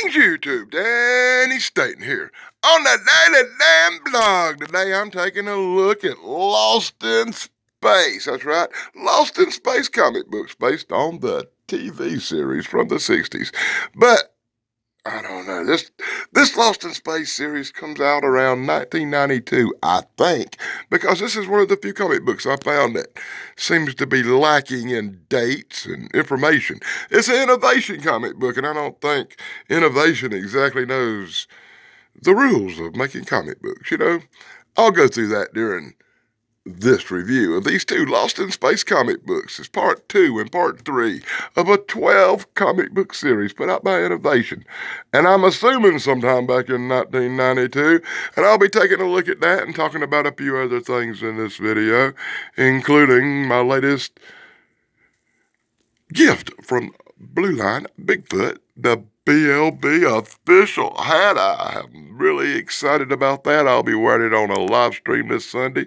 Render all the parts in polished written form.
Greetings, YouTube. Danny Staten here on the Daily Damn Blog. Today I'm taking a look at Lost in Space. That's right, Lost in Space comic books based on the TV series from the 60s. But I don't know. This Lost in Space series comes out around 1992, I think, because this is one of the few comic books I found that seems to be lacking in dates and information. It's an Innovation comic book, and I don't think Innovation exactly knows the rules of making comic books. I'll go through that during this review of these two Lost in Space comic books is part 2 and part 3 of a 12 comic book series put out by Innovation. And I'm assuming sometime back in 1992, and I'll be taking a look at that and talking about a few other things in this video, including my latest gift from Blue Line Bigfoot, the BLB official hat. I'm really excited about that. I'll be wearing it on a live stream this Sunday.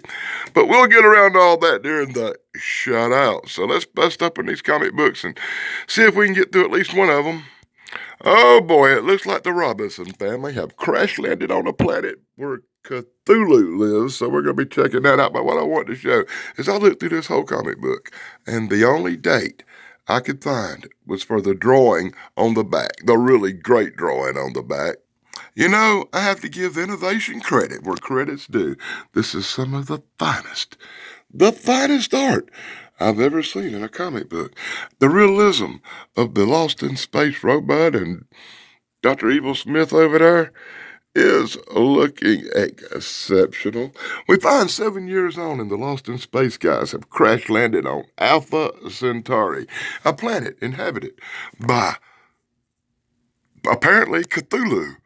But we'll get around to all that during the shout out. So let's bust up in these comic books and see if we can get through at least one of them. Oh boy, it looks like the Robinson family have crash landed on a planet where Cthulhu lives, so we're going to be checking that out. But what I want to show is I looked through this whole comic book, and the only date I could find was for the drawing on the back, the really great drawing on the back. I have to give Innovation credit where credit's due. This is some of the finest art I've ever seen in a comic book. The realism of the Lost in Space robot and Dr. Evil Smith over there is looking exceptional. We find 7 years on and the Lost in Space guys have crash landed on Alpha Centauri, a planet inhabited by, apparently, Cthulhu.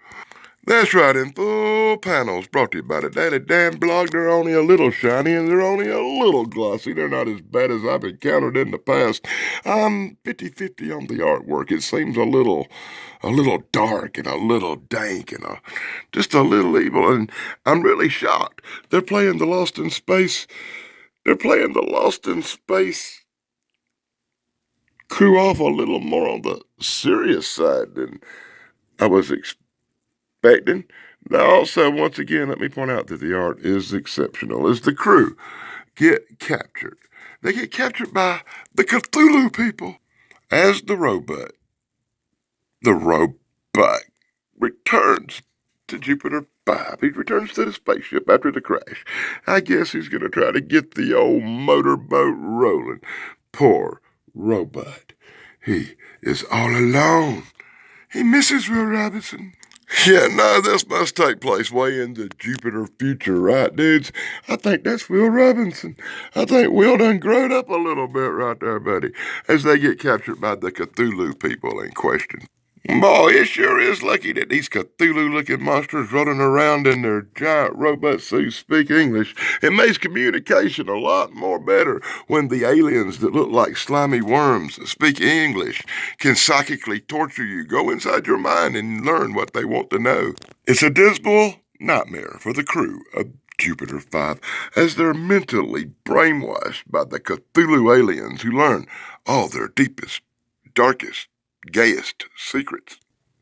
That's right, in full panels, brought to you by the Daily Damn Blog. They're only a little shiny and they're only a little glossy. They're not as bad as I've encountered in the past. I'm 50-50 on the artwork. It seems a little dark and a little dank and just a little evil, and I'm really shocked. They're playing the Lost in Space crew off a little more on the serious side than I was expecting. Now, also, once again, let me point out that the art is exceptional as the crew get captured. They get captured by the Cthulhu people as the robot returns to Jupiter 5. He returns to the spaceship after the crash. I guess he's going to try to get the old motorboat rolling. Poor robot. He is all alone. He misses Will Robinson. Yeah, no, this must take place way in the Jupiter future, right, dudes? I think that's Will Robinson. I think Will done grown up a little bit right there, buddy, as they get captured by the Cthulhu people in question. Boy, it sure is lucky that these Cthulhu-looking monsters running around in their giant robot suits speak English. It makes communication a lot more better when the aliens that look like slimy worms speak English, can psychically torture you, go inside your mind, and learn what they want to know. It's a dismal nightmare for the crew of Jupiter 5 as they're mentally brainwashed by the Cthulhu aliens who learn all their deepest, darkest, gayest secrets.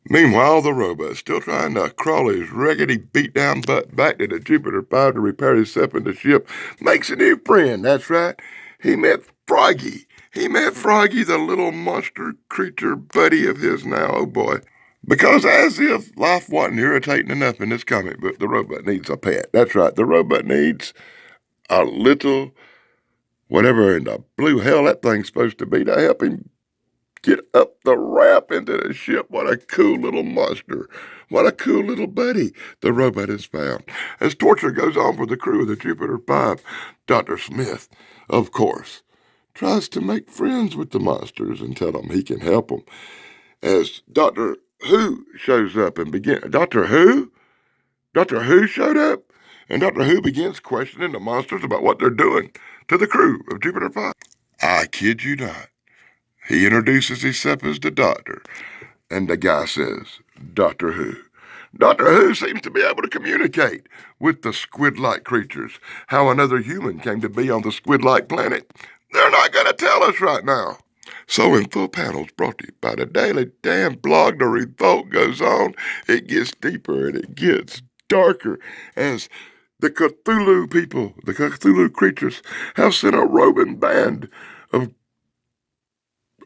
Meanwhile, the robot's still trying to crawl his raggedy, beat-down butt back to the Jupiter 5 to repair himself in the ship, makes a new friend. That's right. He met Froggy. The little monster creature buddy of his now. Oh boy. Because as if life wasn't irritating enough in this comic book, the robot needs a pet. That's right. The robot needs a little whatever in the blue hell that thing's supposed to be to help him get up the ramp into the ship. What a cool little monster. What a cool little buddy the robot has found. As torture goes on for the crew of the Jupiter 5, Dr. Smith, of course, tries to make friends with the monsters and tell them he can help them. As Dr. Who shows up and Dr. Who showed up, and Dr. Who begins questioning the monsters about what they're doing to the crew of Jupiter 5. I kid you not. He introduces himself as the doctor, and the guy says, Doctor Who. Doctor Who seems to be able to communicate with the squid-like creatures. How another human came to be on the squid-like planet, they're not going to tell us right now. So in full panels brought to you by the Daily Damn Blog, the revolt goes on. It gets deeper and it gets darker as the Cthulhu people, the Cthulhu creatures, have sent a roving band of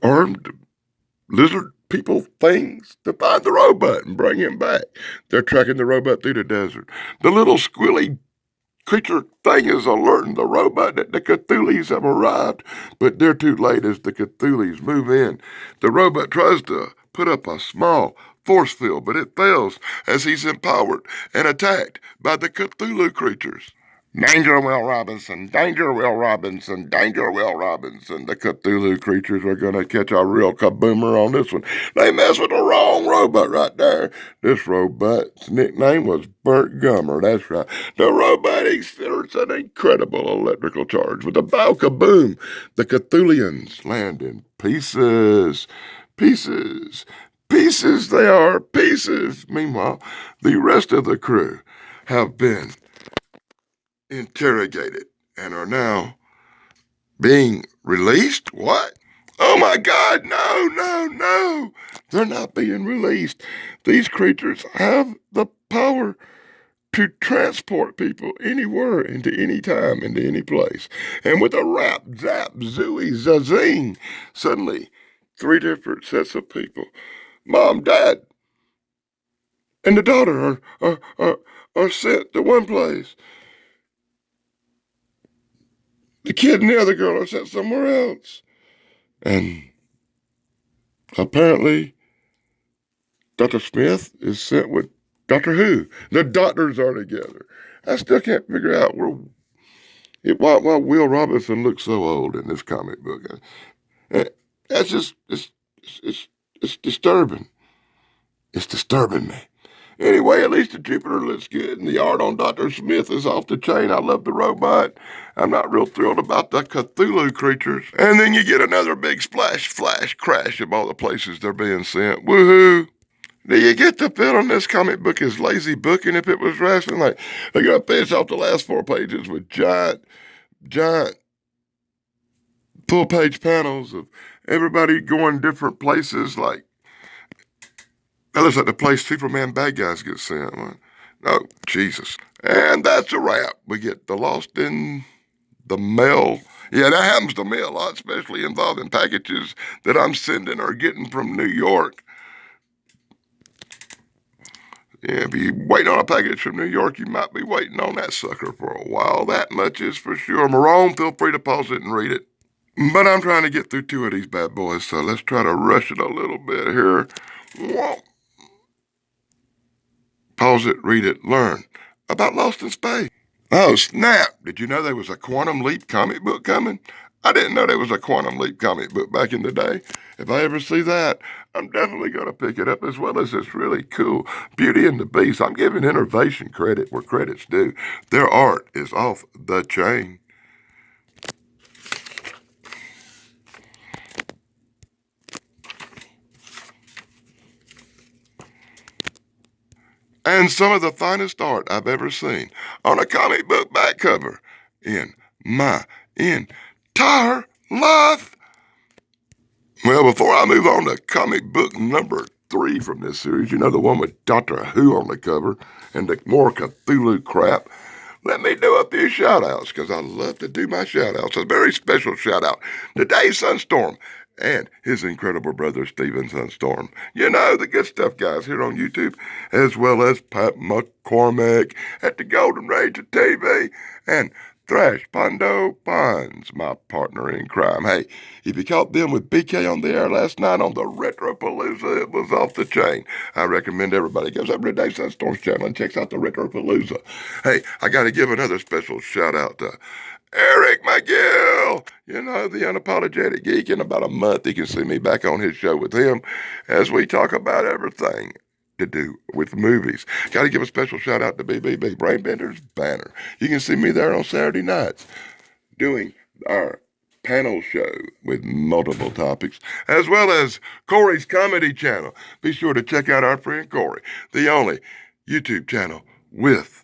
armed lizard people things to find the robot and bring him back. They're tracking the robot through the desert. The little squilly creature thing is alerting the robot that the Cthulhus have arrived, but they're too late as the Cthulhus move in. The robot tries to put up a small force field, but it fails as he's empowered and attacked by the Cthulhu creatures. Danger, Will Robinson, danger, Will Robinson, danger, Will Robinson. The Cthulhu creatures are going to catch a real kaboomer on this one. They mess with the wrong robot right there. This robot's nickname was Burt Gummer. That's right. The robot exerts an incredible electrical charge. With a bow kaboom, the Cthulhians land in pieces. Pieces. Pieces they are, pieces. Meanwhile, the rest of the crew have been interrogated and are now being released? What? Oh my God, no, no, no. They're not being released. These creatures have the power to transport people anywhere, into any time, into any place. And with a rap, zap, zooey, zazing, suddenly 3 different sets of people, mom, dad, and the daughter are sent to one place. The kid and the other girl are sent somewhere else. And apparently, Dr. Smith is sent with Doctor Who. The doctors are together. I still can't figure out why Will Robinson looks so old in this comic book. That's just, it's disturbing. It's disturbing me. Anyway, at least the Jupiter looks good, and the art on Dr. Smith is off the chain. I love the robot. I'm not real thrilled about the Cthulhu creatures. And then you get another big splash, flash, crash of all the places they're being sent. Woohoo! Do you get the feeling this comic book is lazy booking if it was wrestling? Like, they're going to finish off the last 4 pages with giant full-page panels of everybody going different places, like, that looks like the place Superman bad guys get sent. Oh, Jesus. And that's a wrap. We get the Lost in the Mail. Yeah, that happens to me a lot, especially involving packages that I'm sending or getting from New York. Yeah, if you wait on a package from New York, you might be waiting on that sucker for a while. That much is for sure. Marone, feel free to pause it and read it. But I'm trying to get through 2 of these bad boys, so let's try to rush it a little bit here. Whoa. Pause it, read it, learn about Lost in Space. Oh, snap! Did you know there was a Quantum Leap comic book coming? I didn't know there was a Quantum Leap comic book back in the day. If I ever see that, I'm definitely going to pick it up, as well as this really cool Beauty and the Beast. I'm giving Innovation credit where credit's due. Their art is off the chain. And some of the finest art I've ever seen on a comic book back cover in my entire life. Well, before I move on to comic book number 3 from this series, you know, the one with Doctor Who on the cover and the more Cthulhu crap, let me do a few shout-outs, because I love to do my shout-outs. A very special shout-out to Dave Sunstorm and his incredible brother, Steven Sunstorm. You know, the good stuff guys here on YouTube, as well as Pat McCormick at the Golden Rage of TV, and Thrash Pondo Pons, my partner in crime. Hey, if you caught them with BK on the air last night on the Retropalooza, it was off the chain. I recommend everybody goes over to Dave Sunstorm's channel and checks out the Retropalooza. Hey, I got to give another special shout out to Eric McGill, you know, the Unapologetic Geek. In about a month, you can see me back on his show with him as we talk about everything to do with movies. Got to give a special shout out to BBB, Brainbender's Banner. You can see me there on Saturday nights doing our panel show with multiple topics, as well as Corey's comedy channel. Be sure to check out our friend Corey, the only YouTube channel with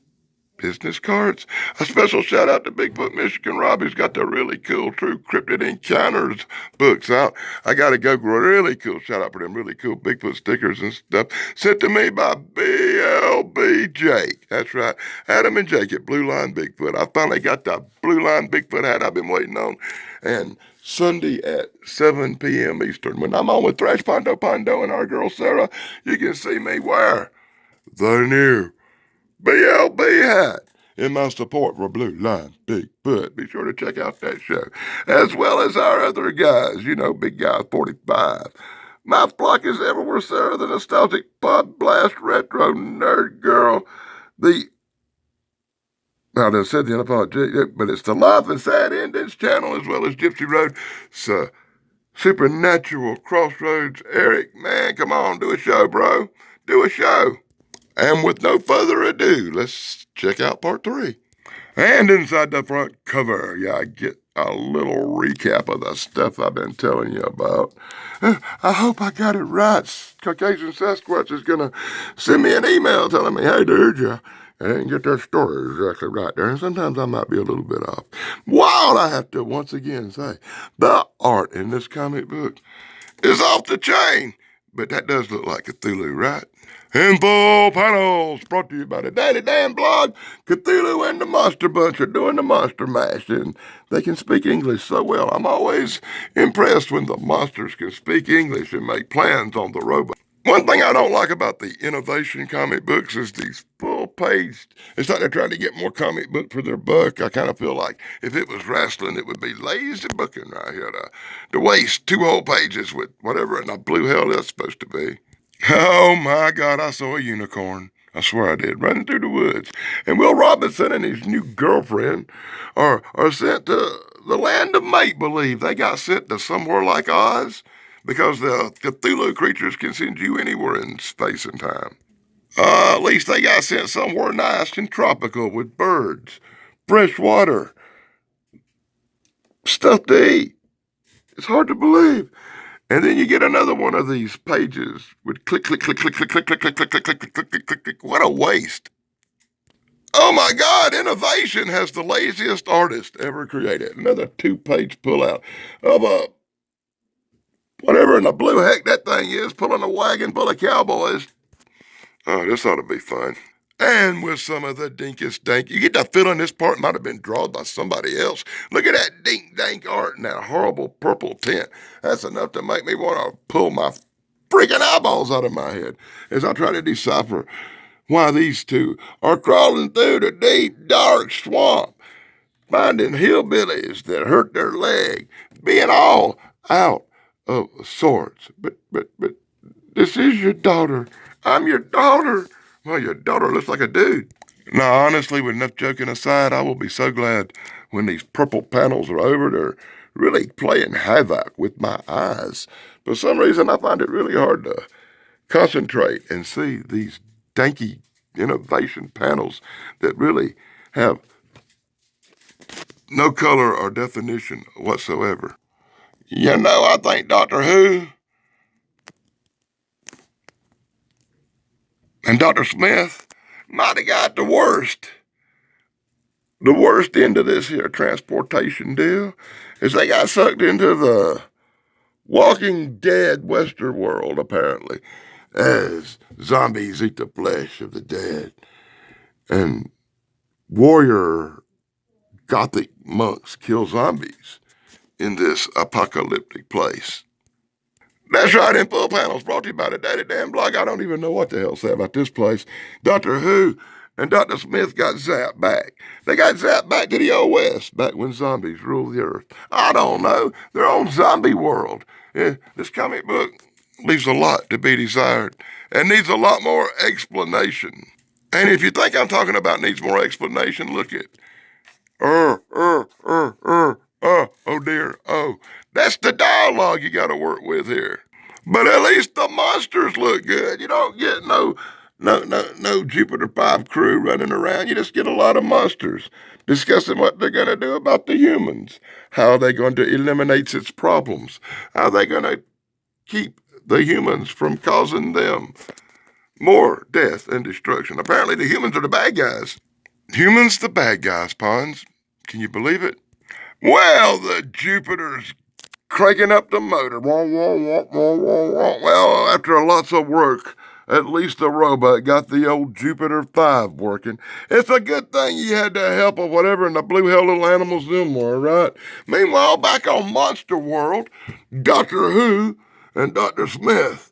business cards. A special shout out to Bigfoot Michigan Rob, who's got the really cool True Cryptid Encounters books out. I got to go really cool shout out for them really cool Bigfoot stickers and stuff sent to me by BLB Jake. That's right, Adam and Jake at Blue Line Bigfoot. I finally got the Blue Line Bigfoot hat I've been waiting on. And Sunday at 7 p.m. Eastern, when I'm on with Thrash Pondo and our girl Sarah, you can see me wear the new BLB hat in my support for Blue Line Bigfoot. Be sure to check out that show, as well as our other guys. You know, Big Guy 45. Mouth Block is everywhere, Sarah, the nostalgic Pod Blast Retro Nerd Girl. Now, they said the unapologetic, but it's the Life and Sad Endings channel, as well as Gypsy Road. So, Supernatural Crossroads. Eric, man, come on, do a show, bro. Do a show. And with no further ado, let's check out part 3. And inside the front cover, I get a little recap of the stuff I've been telling you about. I hope I got it right. Caucasian Sasquatch is going to send me an email telling me, hey, dude, I didn't get that story exactly right there. And sometimes I might be a little bit off. While I have to once again say, the art in this comic book is off the chain. But that does look like Cthulhu, right? Info panels brought to you by the Daddy Dan blog. Cthulhu and the Monster Bunch are doing the Monster Mash, and they can speak English so well. I'm always impressed when the monsters can speak English and make plans on the robot. One thing I don't like about the Innovation comic books is these full-page. It's like they're trying to get more comic book for their buck. I kind of feel like if it was wrestling, it would be lazy booking right here to waste 2 whole pages with whatever in the blue hell that's supposed to be. Oh my God, I saw a unicorn. I swear I did, running through the woods. And Will Robinson and his new girlfriend are sent to the land of make-believe. They got sent to somewhere like Oz because the Cthulhu creatures can send you anywhere in space and time. At least they got sent somewhere nice and tropical with birds, fresh water, stuff to eat. It's hard to believe. And then you get another one of these pages with click, click, click, click, click, click, click, click, click, click, click, click, click, click, click. What a waste. Oh my God, Innovation has the laziest artist ever created. Another 2-page pullout of a whatever in the blue heck that thing is, pulling a wagon full of cowboys. Oh, this ought to be fun. And with some of the dinkest dank, you get the feeling this part might have been drawn by somebody else. Look at that dink dank art in that horrible purple tint. That's enough to make me want to pull my freaking eyeballs out of my head as I try to decipher why these two are crawling through the deep, dark swamp, finding hillbillies that hurt their leg, being all out of sorts. But this is your daughter. I'm your daughter. Well, your daughter looks like a dude. Now, honestly, with enough joking aside, I will be so glad when these purple panels are over. They're really playing havoc with my eyes. For some reason, I find it really hard to concentrate and see these danky Innovation panels that really have no color or definition whatsoever. You know, I think Doctor Who and Dr. Smith might have got the worst end of this here transportation deal is they got sucked into the Walking Dead Western world, apparently, as zombies eat the flesh of the dead. And warrior Gothic monks kill zombies in this apocalyptic place. That's right, in full panels, brought to you by the Daddy Dan blog. I don't even know what the hell to say about this place. Doctor Who and Dr. Smith got zapped back. They got zapped back to the old West, back when zombies ruled the earth. I don't know, their own zombie world. This comic book leaves a lot to be desired and needs a lot more explanation. And if you think I'm talking about needs more explanation, look at oh dear, oh. That's the dialogue you got to work with here. But at least the monsters look good. You don't get no Jupiter 5 crew running around. You just get a lot of monsters discussing what they're going to do about the humans, how they're going to eliminate its problems, how they're going to keep the humans from causing them more death and destruction. Apparently the humans are the bad guys. Humans the bad guys, Pons. Can you believe it? Well, the Jupiter's cranking up the motor. Wah, wah, wah, wah, wah, wah. Well, after lots of work, at least the robot got the old Jupiter 5 working. It's a good thing you had the help of whatever in the blue hell little animals them were, right? Meanwhile, back on Monster World, Doctor Who and Dr. Smith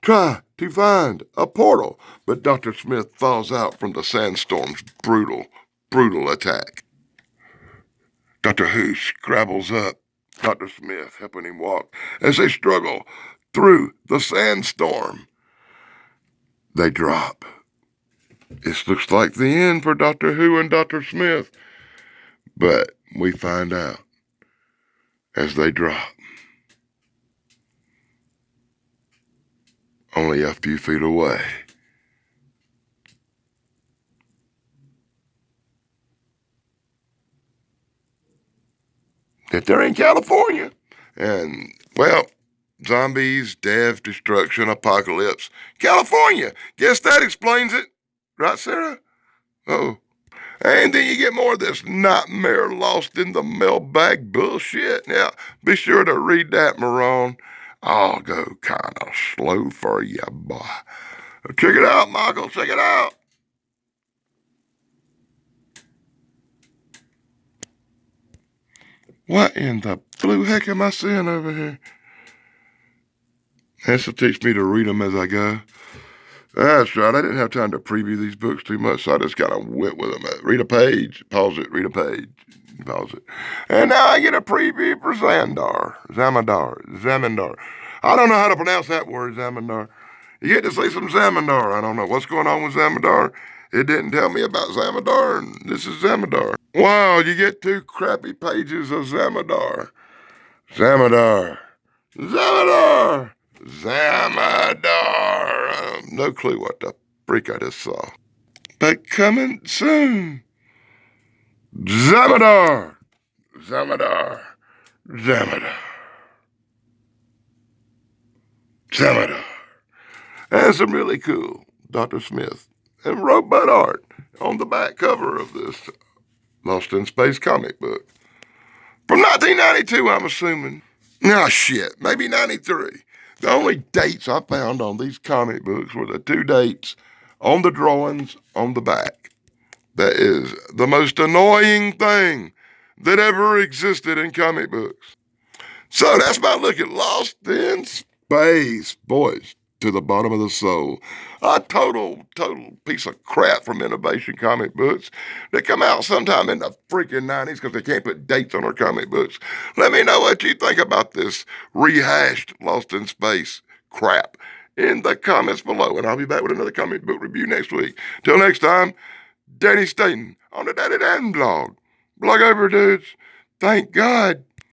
try to find a portal, but Dr. Smith falls out from the sandstorm's brutal attack. Dr. Who scrabbles up Dr. Smith, helping him walk as they struggle through the sandstorm. They drop. This looks like the end for Doctor Who and Dr. Smith, but we find out as they drop, only a few feet away, that they're in California. And, well, zombies, death, destruction, apocalypse. California. Guess that explains it. Right, Sarah? Oh. And then you get more of this nightmare lost in the mailbag bullshit. Now, be sure to read that, Moron. I'll go kind of slow for you, boy. Check it out, Michael. Check it out. What in the blue heck am I seeing over here? This will teach me to read them as I go. That's right. I didn't have time to preview these books too much, so I just kind of went with them. Read a page, pause it, read a page, pause it. And now I get a preview for Zamindar. I don't know how to pronounce that word, Zamindar. You get to see some Zamindar. I don't know what's going on with Zamindar. It didn't tell me about Zamindar, and this is Zamindar. Wow, you get 2 crappy pages of Zamindar. Zamindar. No clue what the freak I just saw. But coming soon. Zamindar. And some really cool Dr. Smith and robot art on the back cover of this Lost in Space comic book. From 1992, I'm assuming. Ah, shit, maybe 93. The only dates I found on these comic books were the 2 dates on the drawings on the back. That is the most annoying thing that ever existed in comic books. So that's my look at Lost in Space. Boys, to the bottom of the soul. A total piece of crap from Innovation Comic Books that come out sometime in the freaking 90s because they can't put dates on their comic books. Let me know what you think about this rehashed Lost in Space crap in the comments below, and I'll be back with another comic book review next week. Till next time, Danny Staten on the Daddy Dan blog. Blog over, dudes. Thank God